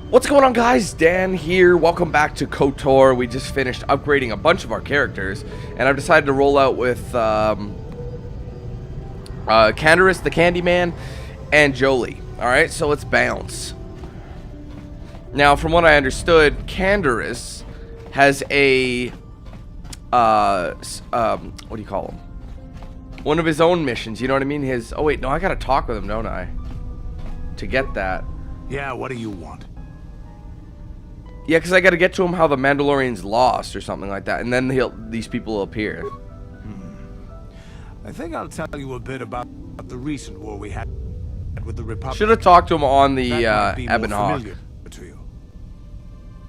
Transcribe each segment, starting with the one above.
What's going on, guys? Dan here. Welcome back to KOTOR. We just finished upgrading a bunch of our characters, and I've decided to roll out with Candaris the Candyman and Jolee. Alright, so let's bounce. Now, from what I understood, Candaris has a what do you call him? One of his own missions, you know what I mean? His, oh wait, no, I gotta talk with him, don't I? To get that. Yeah, what do you want? Yeah, because I got to get to him how the Mandalorian's lost or something like that, and then these people will appear. I think I'll tell you a bit about the recent war we had with the Republic. Should have talked to him on the Ebon Hawk. To you.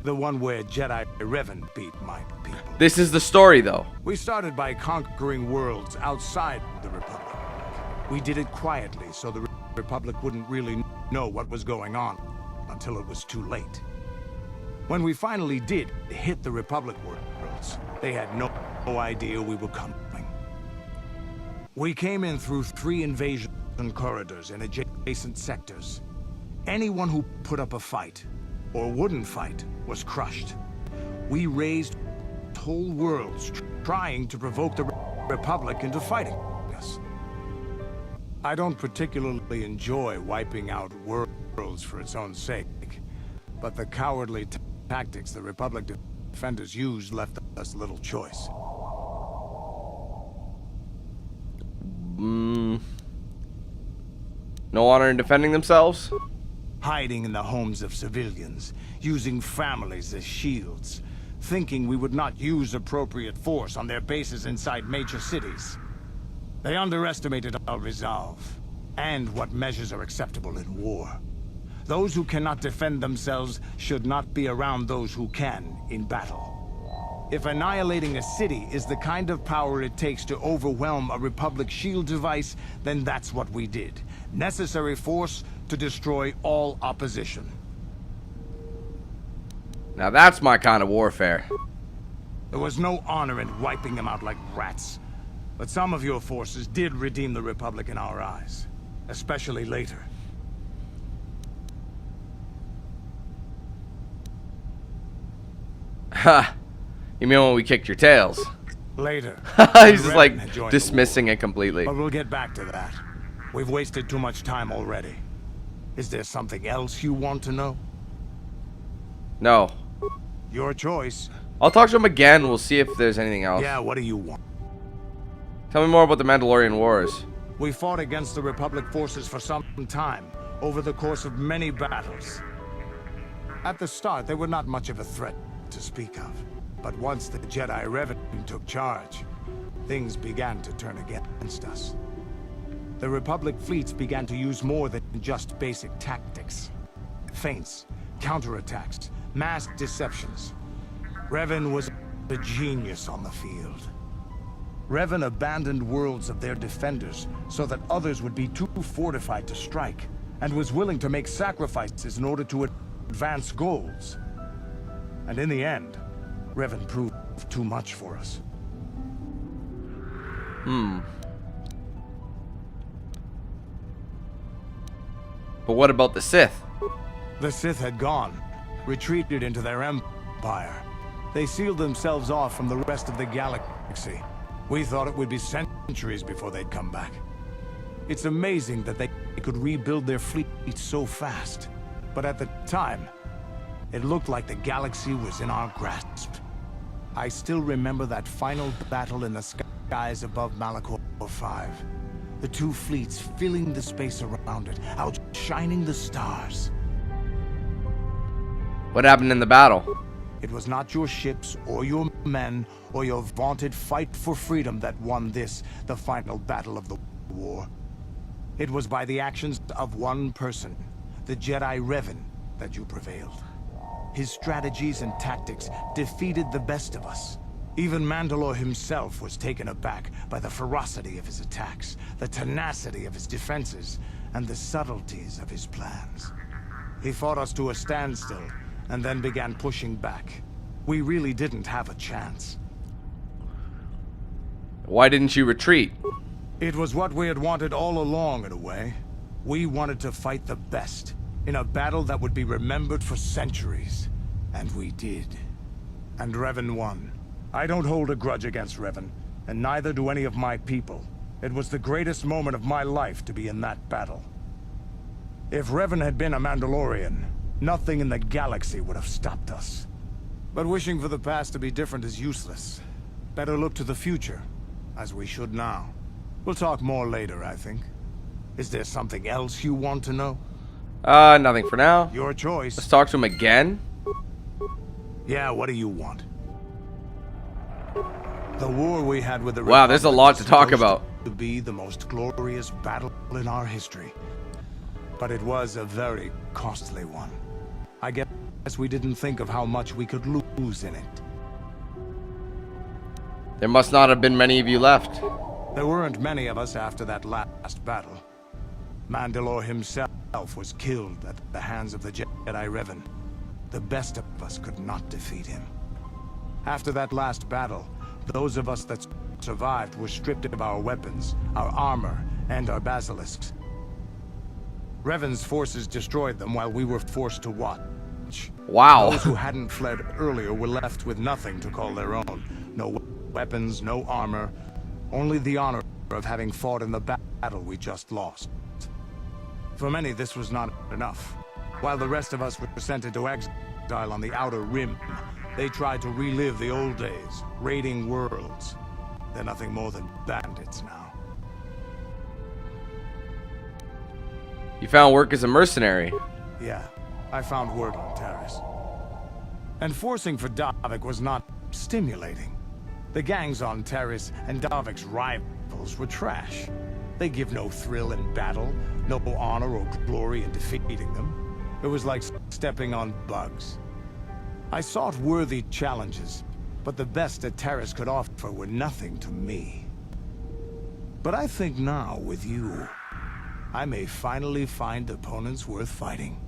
The one where Jedi Revan beat my people. This is the story, though. We started by conquering worlds outside the Republic. We did it quietly, so the Republic wouldn't really know what was going on until it was too late. When we finally did hit the Republic worlds, they had no idea we were coming. We came in through 3 invasion corridors in adjacent sectors. Anyone who put up a fight, or wouldn't fight, was crushed. We raised whole worlds trying to provoke the Republic into fighting us. I don't particularly enjoy wiping out worlds for its own sake, but the cowardly tactics the Republic defenders used left us little choice. No honor in defending themselves? Hiding in the homes of civilians, using families as shields, thinking we would not use appropriate force on their bases inside major cities. They underestimated our resolve, and what measures are acceptable in war. Those who cannot defend themselves should not be around those who can in battle. If annihilating a city is the kind of power it takes to overwhelm a Republic shield device, then that's what we did. Necessary force to destroy all opposition. Now that's my kind of warfare. There was no honor in wiping them out like rats. But some of your forces did redeem the Republic in our eyes. Especially later. Ha! You mean when we kicked your tails? Later. He's just like dismissing it completely. But we'll get back to that. We've wasted too much time already. Is there something else you want to know? No. Your choice. I'll talk to him again. We'll see if there's anything else. Yeah, what do you want? Tell me more about the Mandalorian Wars. We fought against the Republic forces for some time, over the course of many battles. At the start, they were not much of a threat to speak of. But once the Jedi Revan took charge, things began to turn against us. The Republic fleets began to use more than just basic tactics. Feints, counterattacks, mass deceptions. Revan was a genius on the field. Revan abandoned worlds of their defenders so that others would be too fortified to strike, and was willing to make sacrifices in order to advance goals. And in the end, Revan proved too much for us. But what about the Sith? The Sith had gone, retreated into their empire. They sealed themselves off from the rest of the galaxy. We thought it would be centuries before they'd come back. It's amazing that they could rebuild their fleet so fast. But at the time, it looked like the galaxy was in our grasp. I still remember that final battle in the skies above Malachor 5. The 2 fleets filling the space around it, outshining the stars. What happened in the battle? It was not your ships, or your men, or your vaunted fight for freedom that won this, the final battle of the war. It was by the actions of one person, the Jedi Revan, that you prevailed. His strategies and tactics defeated the best of us. Even Mandalore himself was taken aback by the ferocity of his attacks, the tenacity of his defenses, and the subtleties of his plans. He fought us to a standstill, and then began pushing back. We really didn't have a chance. Why didn't you retreat? It was what we had wanted all along, in a way. We wanted to fight the best, in a battle that would be remembered for centuries. And we did. And Revan won. I don't hold a grudge against Revan, and neither do any of my people. It was the greatest moment of my life to be in that battle. If Revan had been a Mandalorian, nothing in the galaxy would have stopped us. But wishing for the past to be different is useless. Better look to the future, as we should now. We'll talk more later, I think. Is there something else you want to know? Nothing for now. Your choice. Let's talk to him again. Yeah, what do you want? The war we had with the Wow, there's a lot to talk about. To be the most glorious battle in our history. But it was a very costly one. I guess we didn't think of how much we could lose in it. There must not have been many of you left. There weren't many of us after that last battle. Mandalore himself was killed at the hands of the Jedi Revan. The best of us could not defeat him. After that last battle, those of us that survived were stripped of our weapons, our armor, and our basilisks. Revan's forces destroyed them while we were forced to watch. Wow. Those who hadn't fled earlier were left with nothing to call their own. No weapons, no armor, only the honor of having fought in the battle we just lost. For many, this was not enough. While the rest of us were sent into exile on the Outer Rim, they tried to relive the old days, raiding worlds. They're nothing more than bandits now. You found work as a mercenary. Yeah, I found word on Taris. And forcing for Davik was not stimulating. The gangs on Taris and Davik's rivals were trash. They give no thrill in battle, no honor or glory in defeating them. It was like stepping on bugs. I sought worthy challenges, but the best that Taris could offer were nothing to me. But I think now, with you, I may finally find opponents worth fighting.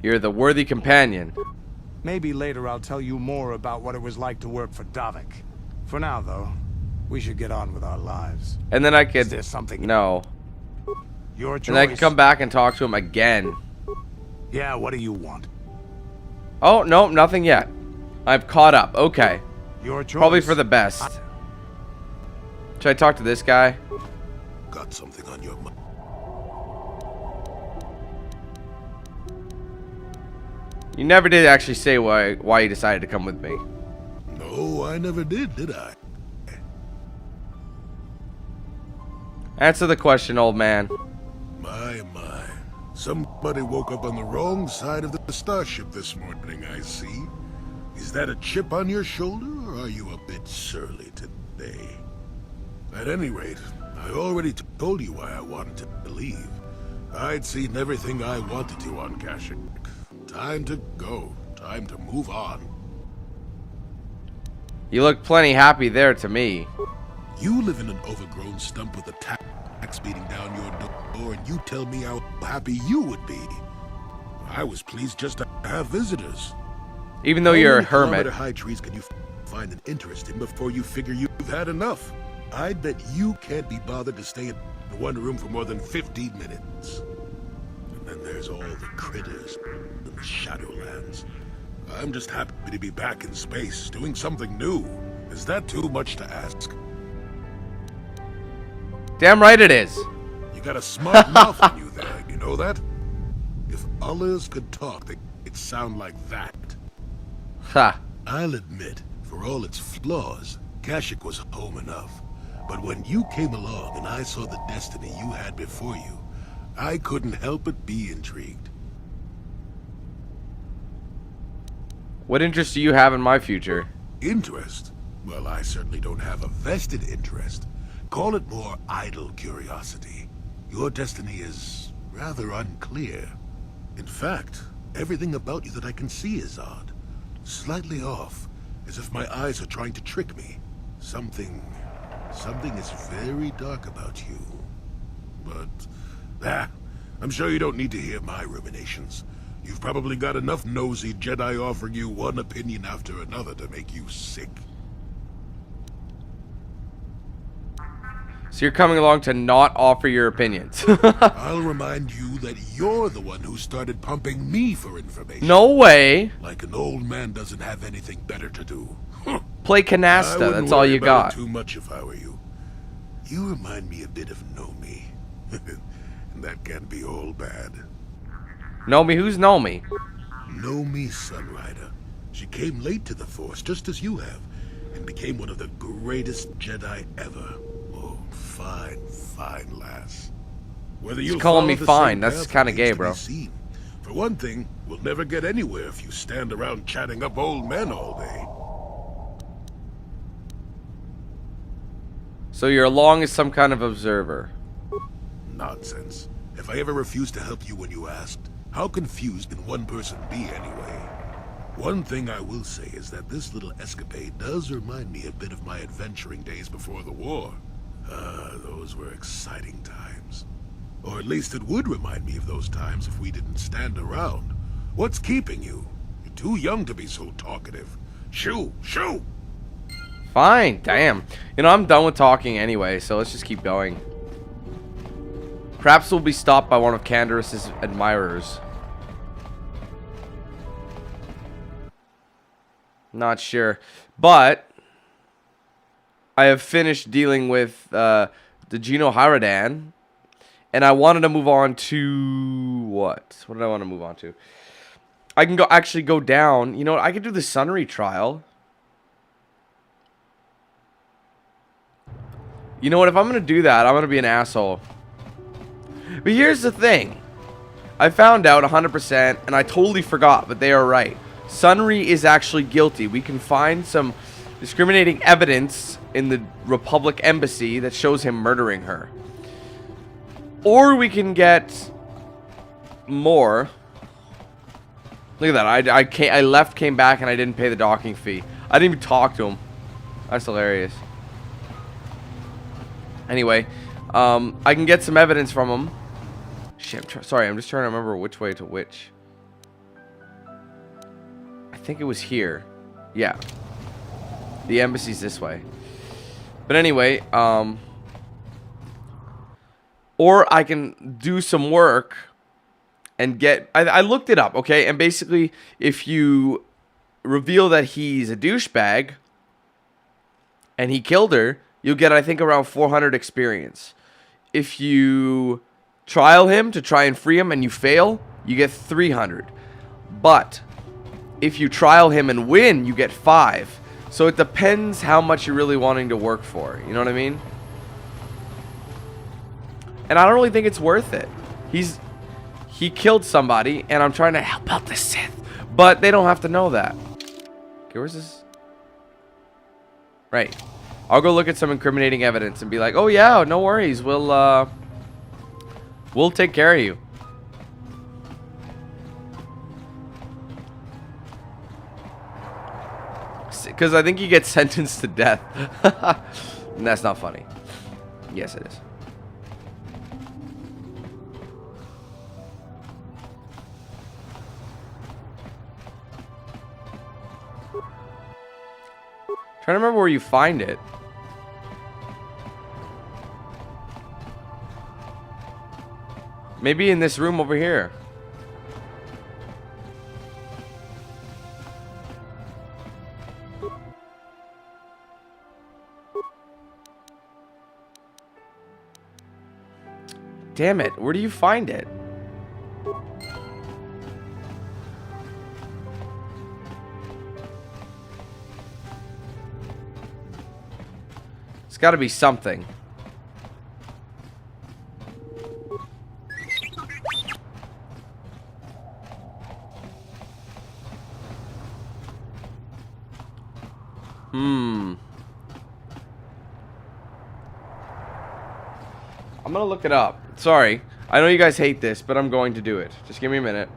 You're the worthy companion. Maybe later I'll tell you more about what it was like to work for Davik. For now, though, we should get on with our lives. And then I could... Is there something... No. Your choice. And I could come back and talk to him again. Yeah, what do you want? Oh, no, nothing yet. I've caught up. Okay. Your choice. Probably for the best. Should I talk to this guy? Got something on your mind? You never did actually say why you decided to come with me. No, I never did I? Answer the question, old man. My. Somebody woke up on the wrong side of the starship this morning, I see. Is that a chip on your shoulder, or are you a bit surly today? At any rate, I already told you why I wanted to leave. I'd seen everything I wanted to on Kashyyyk. Time to go. Time to move on. You look plenty happy there to me. You live in an overgrown stump with a tax beating down your door, and you tell me how happy you would be. I was pleased just to have visitors. Even though you're a hermit. How many high trees can you find an interest in before you figure you've had enough? I bet you can't be bothered to stay in one room for more than 15 minutes. And then there's all the critters in the Shadowlands. I'm just happy to be back in space, doing something new. Is that too much to ask? Damn right it is. You got a smart mouth on you there, you know that? If others could talk, they'd sound like that. Ha. I'll admit, for all its flaws, Kashyyyk was home enough. But when you came along and I saw the destiny you had before you, I couldn't help but be intrigued. What interest do you have in my future? Interest? Well, I certainly don't have a vested interest. Call it more idle curiosity. Your destiny is rather unclear. In fact, everything about you that I can see is odd. Slightly off, as if my eyes are trying to trick me. Something is very dark about you. But, I'm sure you don't need to hear my ruminations. You've probably got enough nosy Jedi offering you one opinion after another to make you sick. So you're coming along to not offer your opinions. I'll remind you that you're the one who started pumping me for information. No way. Like an old man doesn't have anything better to do. Play I canasta. wouldn't That's all worry you about got. it too much if I were you. You remind me a bit of Nomi. And that can't be all bad. Nomi? Who's Nomi? Nomi Sunrider. She came late to the Force, just as you have, and became one of the greatest Jedi ever. Oh, fine, fine lass. Whether He's you'll calling follow me the fine. same That's path kinda remains gay, to be bro. seen. For one thing, we'll never get anywhere if you stand around chatting up old men all day. So you're along as some kind of observer. Nonsense. If I ever refused to help you when you asked, how confused can one person be anyway? One thing I will say is that this little escapade does remind me a bit of my adventuring days before the war. Those were exciting times. Or at least it would remind me of those times if we didn't stand around. What's keeping you? You're too young to be so talkative. Shoo! Shoo! Fine. Damn. You know, I'm done with talking anyway, so let's just keep going. Perhaps we'll be stopped by one of Candaris's admirers. Not sure. But I have finished dealing with the Geno Haradan. And I wanted to move on to what? What did I want to move on to? I can actually go down. You know what? I could do the Sunry trial. You know what? If I'm going to do that, I'm going to be an asshole. But here's the thing. I found out 100%, and I totally forgot, but they are right. Sunry is actually guilty. We can find some discriminating evidence in the Republic Embassy that shows him murdering her. Or we can get more. Look at that. I left, came back, and I didn't pay the docking fee. I didn't even talk to him. That's hilarious. Anyway, I can get some evidence from him. Shit, sorry, I'm just trying to remember which way to which. I think it was here. Yeah. The embassy's this way. But anyway, or I can do some work and get... I looked it up, okay? And basically, if you reveal that he's a douchebag and he killed her, you'll get, I think, around 400 experience. If you trial him to try and free him and you fail, you get 300. But if you trial him and win, you get 5. So it depends how much you're really wanting to work for. You know what I mean? And I don't really think it's worth it. He killed somebody, and I'm trying to help out the Sith. But they don't have to know that. Okay, where's this? Right. I'll go look at some incriminating evidence and be like, oh yeah, no worries. We'll take care of you. Because I think he gets sentenced to death. And that's not funny. Yes, it is. Trying to remember where you find it. Maybe in this room over here. Damn it, where do you find it? It's got to be something. I'm gonna look it up. Sorry. I know you guys hate this, but I'm going to do it. Just give me a minute.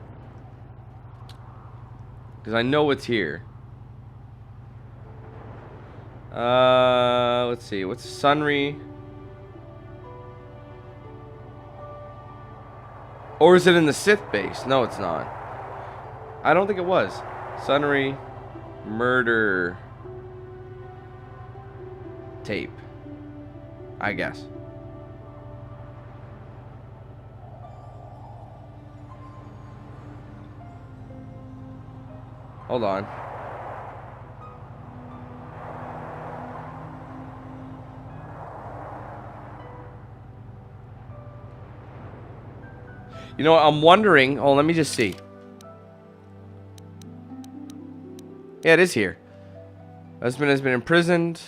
Because I know it's here. Let's see. What's Sunry? Or is it in the Sith base? No, it's not. I don't think it was. Sunry murder tape. I guess. Hold on. You know what? I'm wondering. Oh, let me just see. Yeah, it is here. Husband has been imprisoned.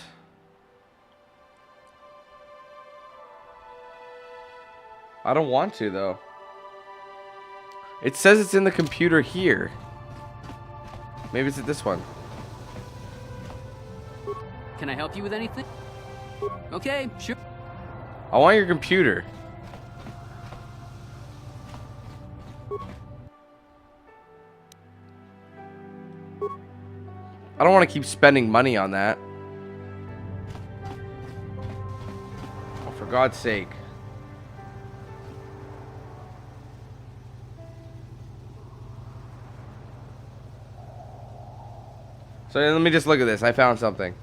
I don't want to, though. It says it's in the computer here. Maybe it's at this one. Can I help you with anything? Okay, sure. I want your computer. I don't want to keep spending money on that. Oh, for God's sake. So let me just look at this. I found something.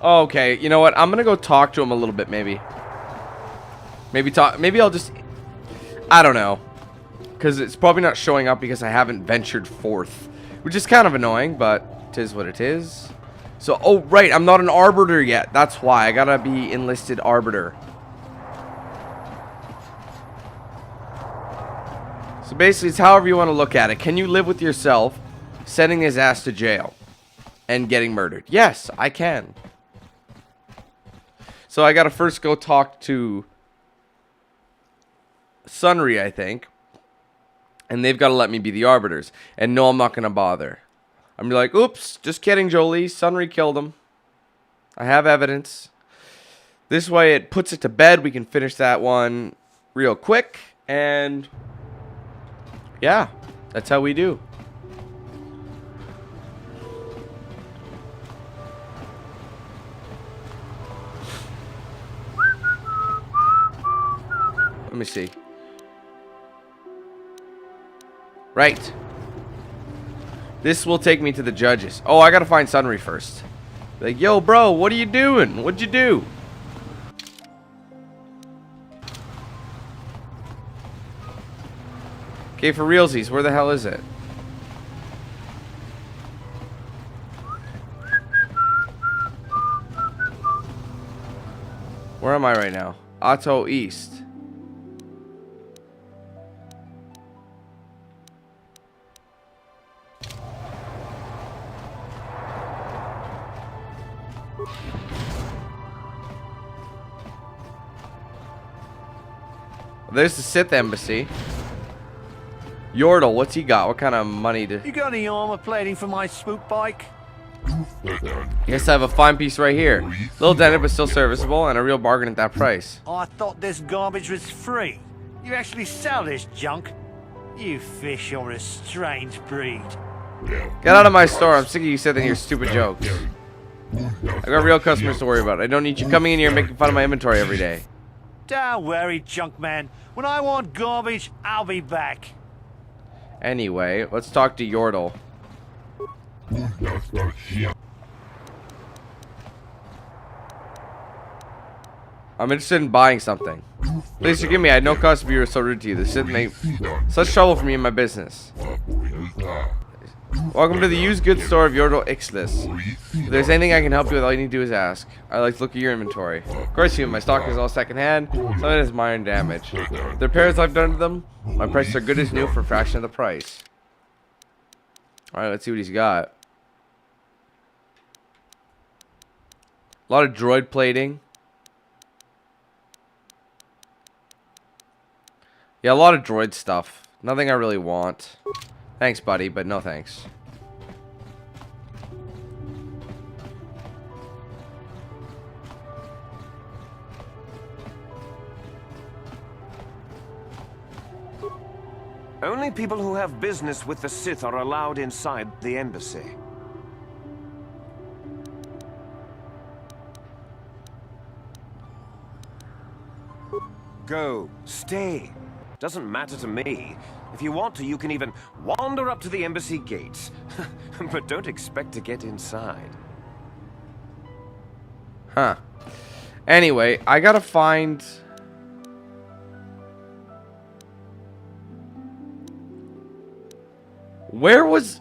Okay, you know what? I'm gonna go talk to him a little bit, maybe. Maybe I'll just... I don't know. Because it's probably not showing up because I haven't ventured forth. Which is kind of annoying, but it is what it is. So, oh, right. I'm not an arbiter yet. That's why. I gotta be enlisted arbiter. So basically, it's however you want to look at it. Can you live with yourself sending his ass to jail and getting murdered? Yes, I can. So I gotta first go talk to Sunry, I think. And they've got to let me be the arbiters. And no, I'm not gonna bother. I'm gonna be like, oops, just kidding, Jolee. Sunry killed him. I have evidence. This way it puts it to bed. We can finish that one real quick. And yeah, that's how we do. Let me see. Right. This will take me to the judges. Oh, I gotta find Sunry first. Like, yo, bro, what are you doing? What'd you do? Okay, for realsies, where the hell is it? Where am I right now? Otto East. There's the Sith embassy. Yordle, what's he got? What kind of money to... You got any armor plating for my spook bike? Yes, I have a fine piece right here. Little dented but still serviceable, and a real bargain at that price. I thought this garbage was free. You actually sell this junk? You fish are a strange breed. Get out of my store. I'm sick of you sending your stupid jokes. I got real customers to worry about. I don't need you coming in here and making fun of my inventory every day. Don't worry, junk man. When I want garbage, I'll be back. Anyway, let's talk to Yordle. I'm interested in buying something. Please forgive me, I had no cause to be so rude to you. This shouldn't make such trouble for me in my business. Welcome to the used goods store of Yordle Ixlis. If there's anything I can help you with, all you need to do is ask. I like to look at your inventory. Of course, my stock is all secondhand. Some of it is minor damage. If the repairs I've done to them, my prices are good as new for a fraction of the price. Alright, let's see what he's got. A lot of droid plating. Yeah, a lot of droid stuff. Nothing I really want. Thanks, buddy, but no thanks. Only people who have business with the Sith are allowed inside the embassy. Go. Stay. Doesn't matter to me. If you want to, you can even wander up to the embassy gates. But don't expect to get inside. Huh. Anyway, I gotta find... Where was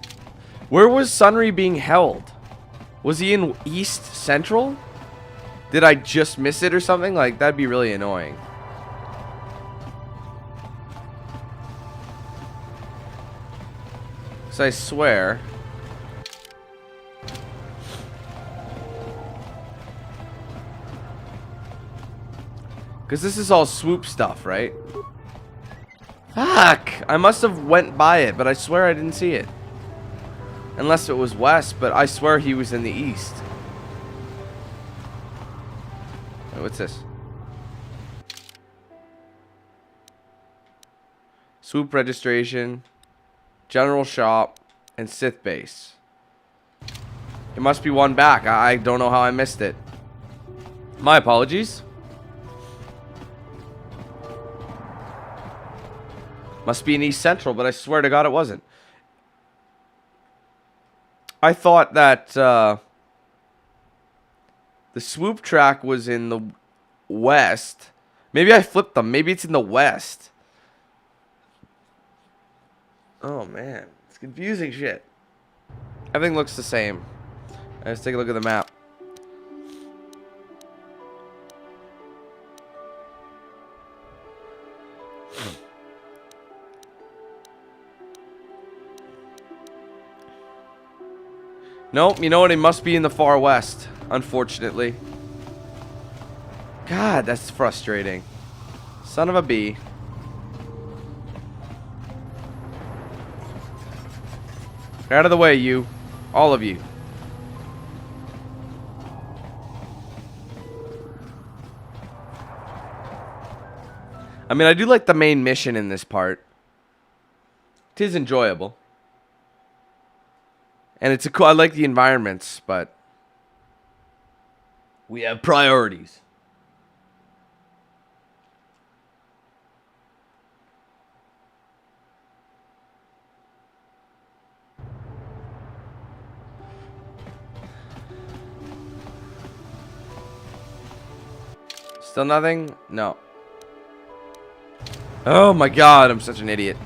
Sunry being held? Was he in East Central? Did I just miss it or something? Like, that'd be really annoying. So I swear... Because this is all swoop stuff, right? Fuck! I must have went by it, but I swear I didn't see it. Unless it was west, but I swear he was in the east. Wait, what's this? Swoop registration, general shop, and Sith base. It must be one back. I don't know how I missed it. My apologies. Must be in East Central, but I swear to God it wasn't. I thought that the swoop track was in the west. Maybe I flipped them. Maybe it's in the west. Oh, man. It's confusing shit. Everything looks the same. Let's take a look at the map. Nope, you know what? It must be in the far west, unfortunately. God, that's frustrating. Son of a bee. Get out of the way, you. All of you. I mean, I do like the main mission in this part. It is enjoyable. And it's a cool, I like the environments, but we have priorities. Still nothing? No. Oh my God, I'm such an idiot.